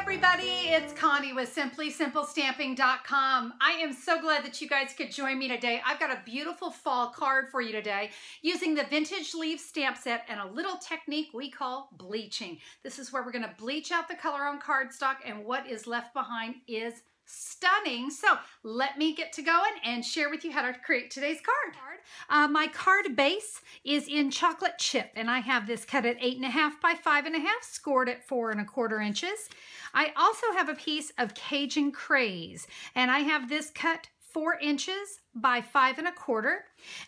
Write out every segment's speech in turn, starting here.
everybody, it's Connie with SimplySimpleStamping.com. I am so glad that you guys could join me today. I've got a beautiful fall card for you today using the vintage leaf stamp set and a little technique we call bleaching. This is where we're going to bleach out the color on cardstock, and what is left behind is stunning. So let me get to going and share with you how to create today's card. My card base is in chocolate chip, and I have this cut at 8.5 by 5.5, scored at 4¼ inches. I also have a piece of Cajun Craze, and I have this cut 4 inches by 5¼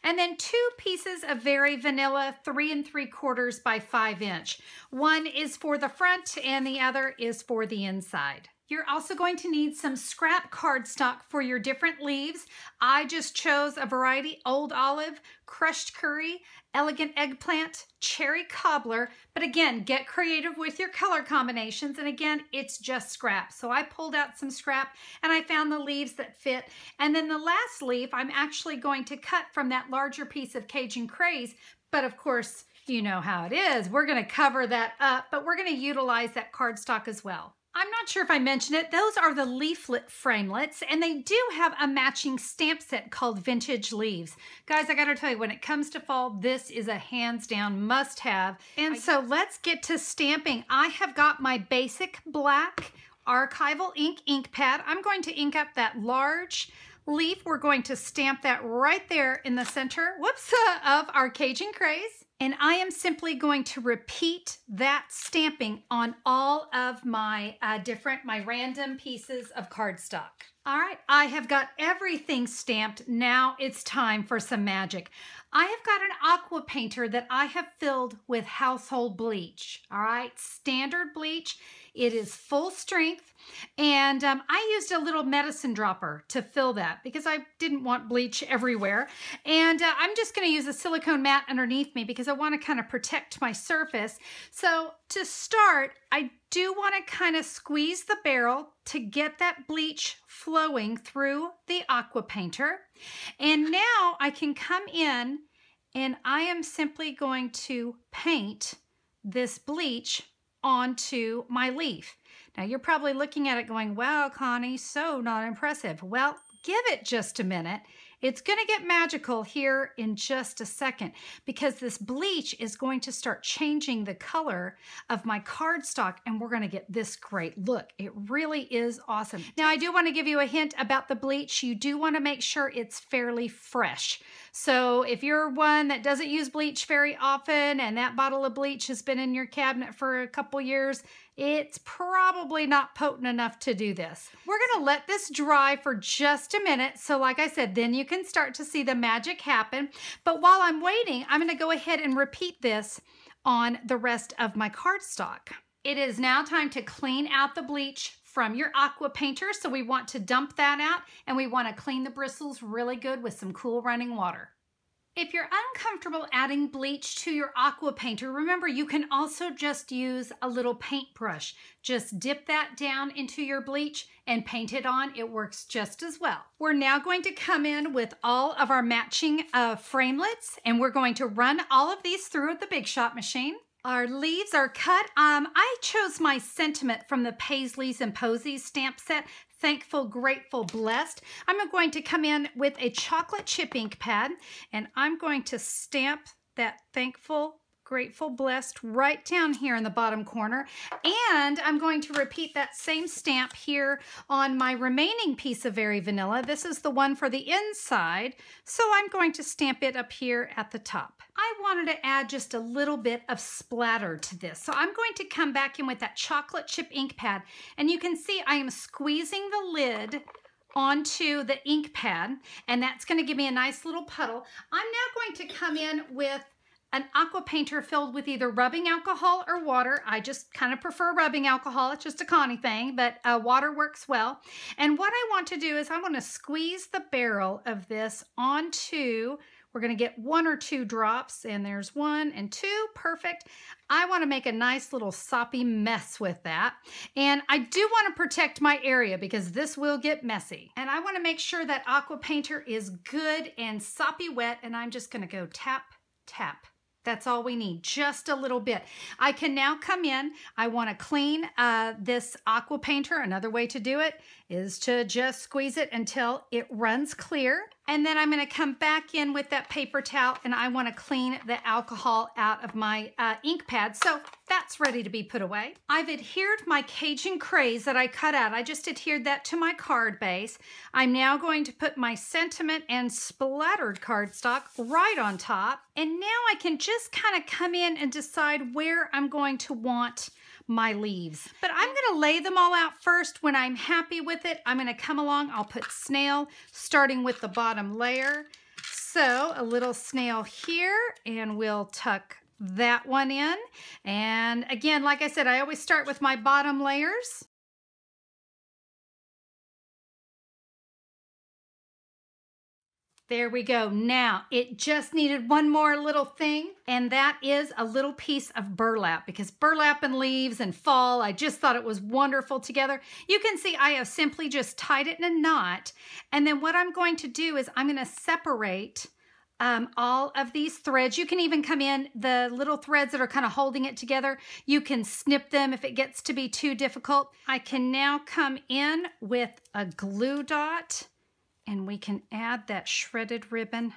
and then 2 pieces of very vanilla 3¾ by 5 inch. One is for the front and the other is for the inside. You're also going to need some scrap cardstock for your different leaves. I just chose a variety: Old Olive, Crushed Curry, Elegant Eggplant, Cherry Cobbler. But again, get creative with your color combinations. And again, it's just scrap. So I pulled out some scrap and I found the leaves that fit. And then the last leaf, I'm actually going to cut from that larger piece of Cajun Craze. But of course, you know how it is. We're going to cover that up, but we're going to utilize that cardstock as well. I'm not sure if I mentioned it, those are the leaflet framelits, and they do have a matching stamp set called Vintage Leaves. Guys, I gotta tell you, when it comes to fall, this is a hands down must have. And so let's get to stamping. I have got my basic black archival ink pad. I'm going to ink up that large leaf. We're going to stamp that right there in the center, of our Cajun Craze. And I am simply going to repeat that stamping on all of my my random pieces of cardstock. All right, I have got everything stamped. Now it's time for some magic. I have got an aqua painter that I have filled with household bleach. All right, standard bleach. It is full strength, and I used a little medicine dropper to fill that because I didn't want bleach everywhere. And I'm just going to use a silicone mat underneath me because I want to kind of protect my surface. So to start, I do want to kind of squeeze the barrel to get that bleach flowing through the aqua painter. And now I can come in and I am simply going to paint this bleach onto my leaf. Now you're probably looking at it going, wow, Connie, so not impressive. Well, give it just a minute. It's going to get magical here in just a second because this bleach is going to start changing the color of my cardstock, and we're going to get this great look. It really is awesome. Now, I do want to give you a hint about the bleach. You do want to make sure it's fairly fresh. So if you're one that doesn't use bleach very often and that bottle of bleach has been in your cabinet for a couple years, it's probably not potent enough to do this. We're going to let this dry for just a minute. So like I said, then you can start to see the magic happen. But while I'm waiting, I'm going to go ahead and repeat this on the rest of my cardstock. It is now time to clean out the bleach from your aqua painter. So we want to dump that out, and we want to clean the bristles really good with some cool running water. If you're uncomfortable adding bleach to your aqua painter, remember you can also just use a little paintbrush. Just dip that down into your bleach and paint it on. It works just as well. We're now going to come in with all of our matching framelits, and we're going to run all of these through the Big Shot machine. Our leaves are cut. I chose my sentiment from the Paisleys and Posies stamp set. Thankful, grateful, blessed. I'm going to come in with a chocolate chip ink pad, and I'm going to stamp that thankful, grateful, blessed right down here in the bottom corner. And I'm going to repeat that same stamp here on my remaining piece of Very Vanilla. This is the one for the inside, so I'm going to stamp it up here at the top. I wanted to add just a little bit of splatter to this. So I'm going to come back in with that chocolate chip ink pad, and you can see I am squeezing the lid onto the ink pad, and that's going to give me a nice little puddle. I'm now going to come in with an aqua painter filled with either rubbing alcohol or water. I just kind of prefer rubbing alcohol. It's just a Connie thing, but water works well. And what I want to do is I want to squeeze the barrel of this onto, we're going to get 1 or 2 drops, and there's 1 and 2, perfect. I want to make a nice little soppy mess with that. And I do want to protect my area because this will get messy. And I want to make sure that aqua painter is good and soppy wet, and I'm just going to go tap, tap, That's all we need, just a little bit. I can now come in. I want to clean this aqua painter. Another way to do it is to just squeeze it until it runs clear. And then I'm going to come back in with that paper towel, and I want to clean the alcohol out of my ink pad. So that's ready to be put away. I've adhered my Cajun Craze that I cut out. I just adhered that to my card base. I'm now going to put my sentiment and splattered cardstock right on top. And now I can just kind of come in and decide where I'm going to want my leaves. But I'm going to lay them all out first. When I'm happy with it, I'm going to come along. I'll put snail starting with the bottom layer. So a little snail here, and we'll tuck that one in. And again, like I said, I always start with my bottom layers. There we go. Now, it just needed one more little thing, and that is a little piece of burlap, because burlap and leaves and fall, I just thought it was wonderful together. You can see I have simply just tied it in a knot, and then what I'm going to do is I'm going to separate all of these threads. You can even come in, the little threads that are kind of holding it together, you can snip them if it gets to be too difficult. I can now come in with a glue dot, and we can add that shredded ribbon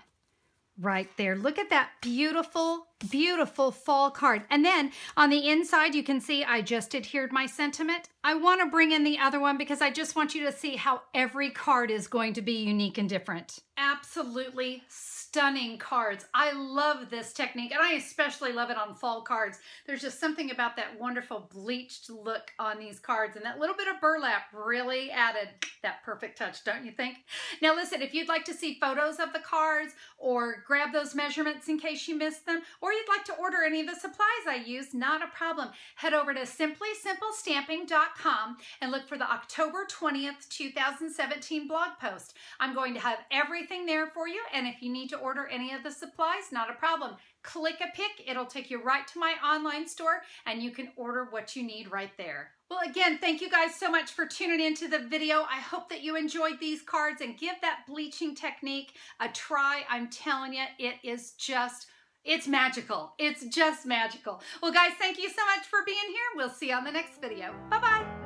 right there. Look at that beautiful, beautiful fall card. And then on the inside, you can see I just adhered my sentiment. I want to bring in the other one because I just want you to see how every card is going to be unique and different. Absolutely stunning cards. I love this technique, and I especially love it on fall cards. There's just something about that wonderful bleached look on these cards, and that little bit of burlap really added that perfect touch, don't you think? Now listen, if you'd like to see photos of the cards or grab those measurements in case you missed them, or you'd like to order any of the supplies I use, not a problem. Head over to simplysimplestamping.com and look for the October 20th, 2017 blog post. I'm going to have everything there for you, and if you need to order any of the supplies, not a problem. Click a pic, it'll take you right to my online store, and you can order what you need right there. Well, again, thank you guys so much for tuning into the video. I hope that you enjoyed these cards, and give that bleaching technique a try. I'm telling you, it's magical. It's just magical. Well, guys, thank you so much for being here. We'll see you on the next video. Bye-bye.